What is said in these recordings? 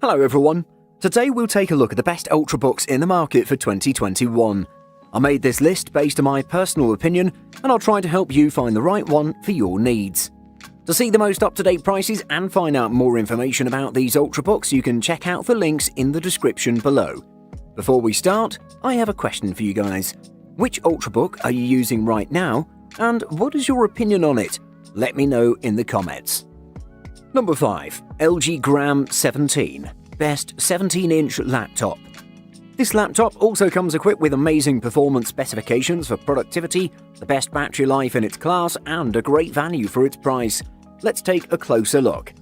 Hello everyone! Today we'll take a look at the best ultrabooks in the market for 2021. I made this list based on my personal opinion, and I'll try to help you find the right one for your needs. To see the most up-to-date prices and find out more information about these ultrabooks, you can check out the links in the description below. Before we start, I have a question for you guys. Which ultrabook are you using right now, and what is your opinion on it? Let me know in the comments. Number 5. LG Gram 17. Best 17-inch laptop. This laptop also comes equipped with amazing performance specifications for productivity, the best battery life in its class, and a great value for its price. Let's take a closer look.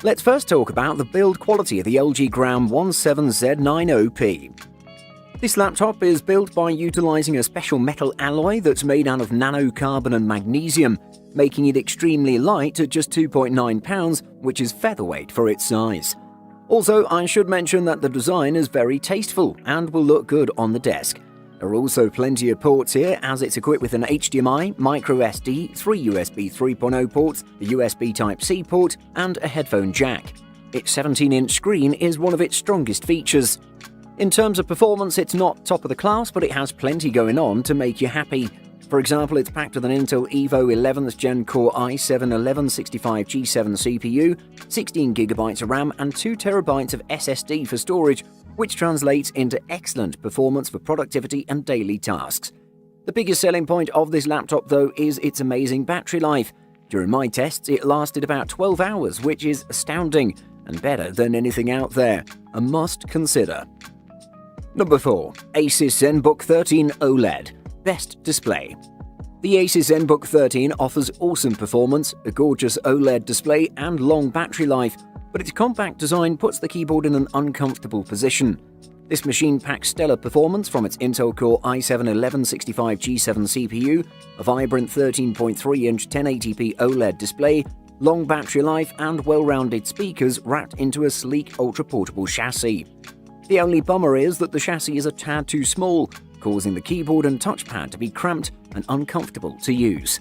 Let's first talk about the build quality of the LG Gram 17Z90P. This laptop is built by utilizing a special metal alloy that's made out of nanocarbon and magnesium, making it extremely light at just 2.9 pounds, which is featherweight for its size. Also, I should mention that the design is very tasteful and will look good on the desk. There are also plenty of ports here, as it's equipped with an HDMI, microSD, 3 USB 3.0 ports, the USB Type-C port, and a headphone jack. Its 17-inch screen is one of its strongest features. In terms of performance, it's not top of the class, but it has plenty going on to make you happy. For example, it's packed with an Intel Evo 11th Gen Core i7-1165G7 CPU, 16GB of RAM, and 2TB of SSD for storage, which translates into excellent performance for productivity and daily tasks. The biggest selling point of this laptop, though, is its amazing battery life. During my tests, it lasted about 12 hours, which is astounding and better than anything out there. A must consider. Number 4. ASUS ZenBook 13 OLED. Best display. The ASUS ZenBook 13 offers awesome performance, a gorgeous OLED display, and long battery life, but its compact design puts the keyboard in an uncomfortable position. This machine packs stellar performance from its Intel Core i7-1165G7 CPU, a vibrant 13.3-inch 1080p OLED display, long battery life, and well-rounded speakers wrapped into a sleek ultra-portable chassis. The only bummer is that the chassis is a tad too small, causing the keyboard and touchpad to be cramped and uncomfortable to use.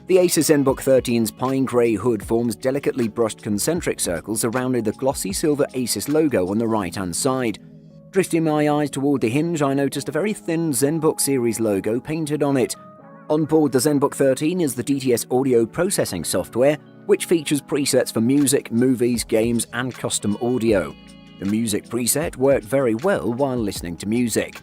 The ASUS ZenBook 13's pine grey hood forms delicately brushed concentric circles surrounding the glossy silver ASUS logo on the right-hand side. Drifting my eyes toward the hinge, I noticed a very thin ZenBook series logo painted on it. On board the ZenBook 13 is the DTS audio processing software, which features presets for music, movies, games, and custom audio. The music preset worked very well while listening to music.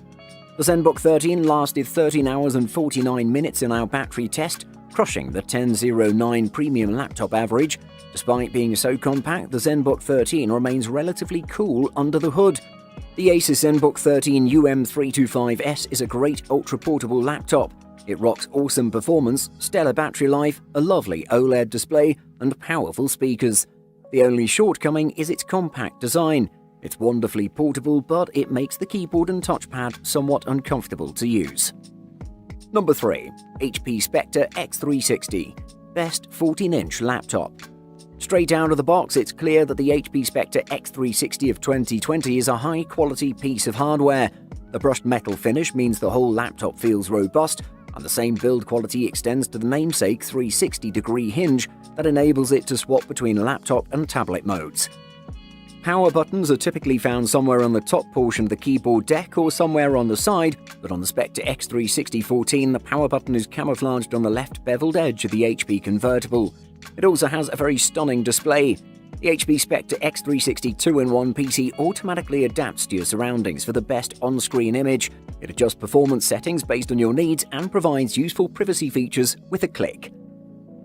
The ZenBook 13 lasted 13 hours and 49 minutes in our battery test, crushing the 1009 premium laptop average. Despite being so compact, the ZenBook 13 remains relatively cool under the hood. The ASUS ZenBook 13 UM325S is a great ultra-portable laptop. It rocks awesome performance, stellar battery life, a lovely OLED display, and powerful speakers. The only shortcoming is its compact design. It's wonderfully portable, but it makes the keyboard and touchpad somewhat uncomfortable to use. Number 3. HP Spectre X360. Best 14-inch laptop. Straight out of the box, it's clear that the HP Spectre X360 of 2020 is a high-quality piece of hardware. The brushed metal finish means the whole laptop feels robust, and the same build quality extends to the namesake 360-degree hinge that enables it to swap between laptop and tablet modes. Power buttons are typically found somewhere on the top portion of the keyboard deck or somewhere on the side, but on the Spectre X360 14, the power button is camouflaged on the left beveled edge of the HP convertible. It also has a very stunning display. The HP Spectre X360 2-in-1 PC automatically adapts to your surroundings for the best on-screen image. It adjusts performance settings based on your needs and provides useful privacy features with a click.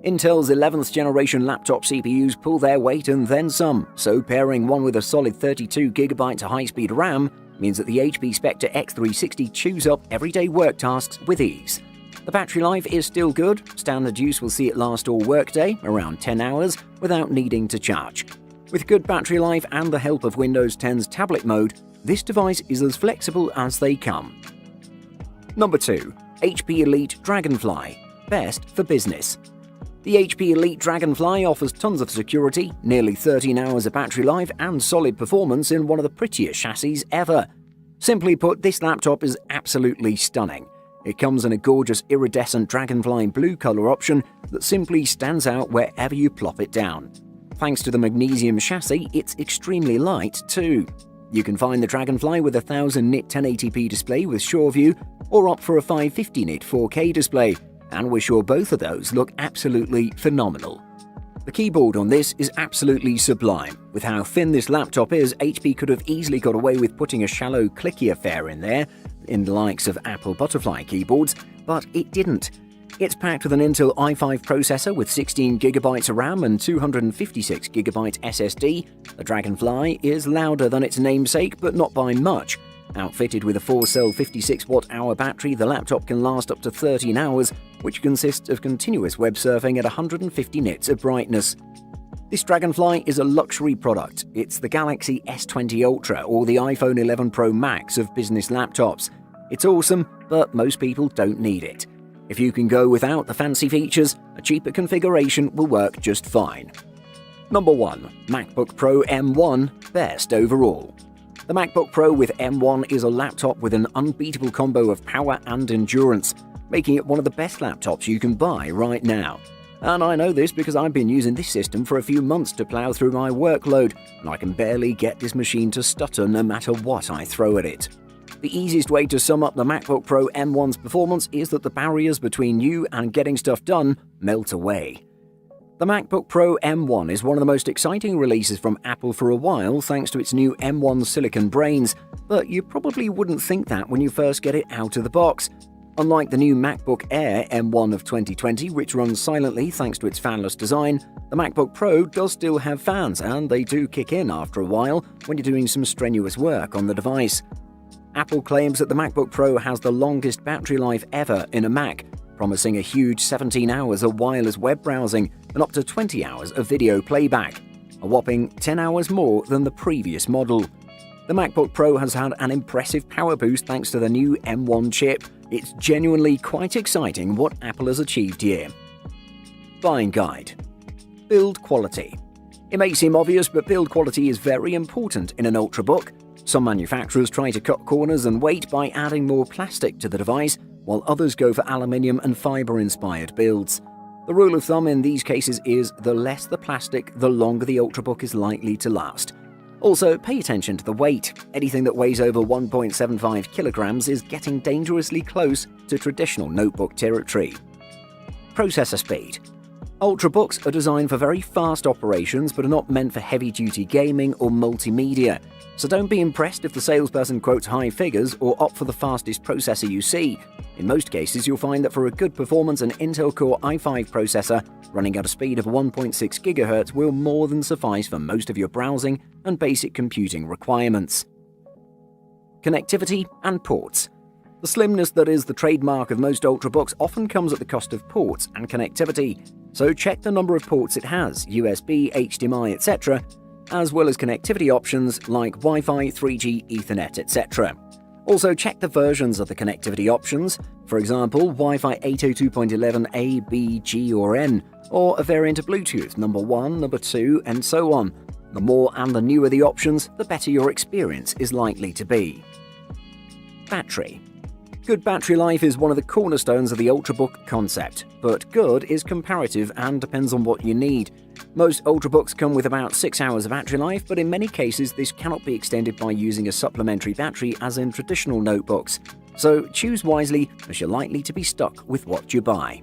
Intel's 11th generation laptop CPUs pull their weight and then some, so pairing one with a solid 32GB of high-speed RAM means that the HP Spectre X360 chews up everyday work tasks with ease. The battery life is still good. Standard use will see it last all workday, around 10 hours, without needing to charge. With good battery life and the help of Windows 10's tablet mode, this device is as flexible as they come. Number 2. HP Elite Dragonfly. Best for business. The HP Elite Dragonfly offers tons of security, nearly 13 hours of battery life, and solid performance in one of the prettiest chassis ever. Simply put, this laptop is absolutely stunning. It comes in a gorgeous iridescent dragonfly blue color option that simply stands out wherever you plop it down. Thanks to the magnesium chassis, it's extremely light too. You can find the Dragonfly with a 1000 nit 1080p display with SureView, or opt for a 550 nit 4K display, and we're sure both of those look absolutely phenomenal. The keyboard on this is absolutely sublime. With how thin this laptop is, HP could have easily got away with putting a shallow, clicky affair in there, in the likes of Apple Butterfly keyboards, but it didn't. It's packed with an Intel i5 processor with 16GB of RAM and 256GB SSD. The Dragonfly is louder than its namesake, but not by much. Outfitted with a 4-cell 56-watt-hour battery, the laptop can last up to 13 hours, which consists of continuous web surfing at 150 nits of brightness. This Dragonfly is a luxury product. It's the Galaxy S20 Ultra or the iPhone 11 Pro Max of business laptops. It's awesome, but most people don't need it. If you can go without the fancy features, a cheaper configuration will work just fine. Number 1. MacBook Pro M1 Best Overall. The MacBook Pro with M1 is a laptop with an unbeatable combo of power and endurance, making it one of the best laptops you can buy right now. And I know this because I've been using this system for a few months to plow through my workload, and I can barely get this machine to stutter no matter what I throw at it. The easiest way to sum up the MacBook Pro M1's performance is that the barriers between you and getting stuff done melt away. The MacBook Pro M1 is one of the most exciting releases from Apple for a while thanks to its new M1 silicon brains, but you probably wouldn't think that when you first get it out of the box. Unlike the new MacBook Air M1 of 2020, which runs silently thanks to its fanless design, the MacBook Pro does still have fans, and they do kick in after a while when you're doing some strenuous work on the device. Apple claims that the MacBook Pro has the longest battery life ever in a Mac, promising a huge 17 hours of wireless web browsing and up to 20 hours of video playback, a whopping 10 hours more than the previous model. The MacBook Pro has had an impressive power boost thanks to the new M1 chip. It's genuinely quite exciting what Apple has achieved here. Buying guide. Build quality. It may seem obvious, but build quality is very important in an ultrabook. Some manufacturers try to cut corners and weight by adding more plastic to the device, while others go for aluminium and fiber-inspired builds. The rule of thumb in these cases is the less the plastic, the longer the ultrabook is likely to last. Also, pay attention to the weight. Anything that weighs over 1.75 kilograms is getting dangerously close to traditional notebook territory. Processor speed. Ultrabooks are designed for very fast operations but are not meant for heavy-duty gaming or multimedia. So don't be impressed if the salesperson quotes high figures or opt for the fastest processor you see. In most cases, you'll find that for a good performance, an Intel Core i5 processor running at a speed of 1.6 GHz will more than suffice for most of your browsing and basic computing requirements. Connectivity and ports. The slimness that is the trademark of most ultrabooks often comes at the cost of ports and connectivity, so check the number of ports it has, USB, HDMI, etc., as well as connectivity options like Wi-Fi, 3G, Ethernet, etc. Also check the versions of the connectivity options, for example Wi-Fi 802.11a, B, G or N, or a variant of Bluetooth, number 1, number 2, and so on. The more and the newer the options, the better your experience is likely to be. Battery. Good battery life is one of the cornerstones of the ultrabook concept, but good is comparative and depends on what you need. Most ultrabooks come with about 6 hours of battery life, but in many cases this cannot be extended by using a supplementary battery as in traditional notebooks. So choose wisely, as you're likely to be stuck with what you buy.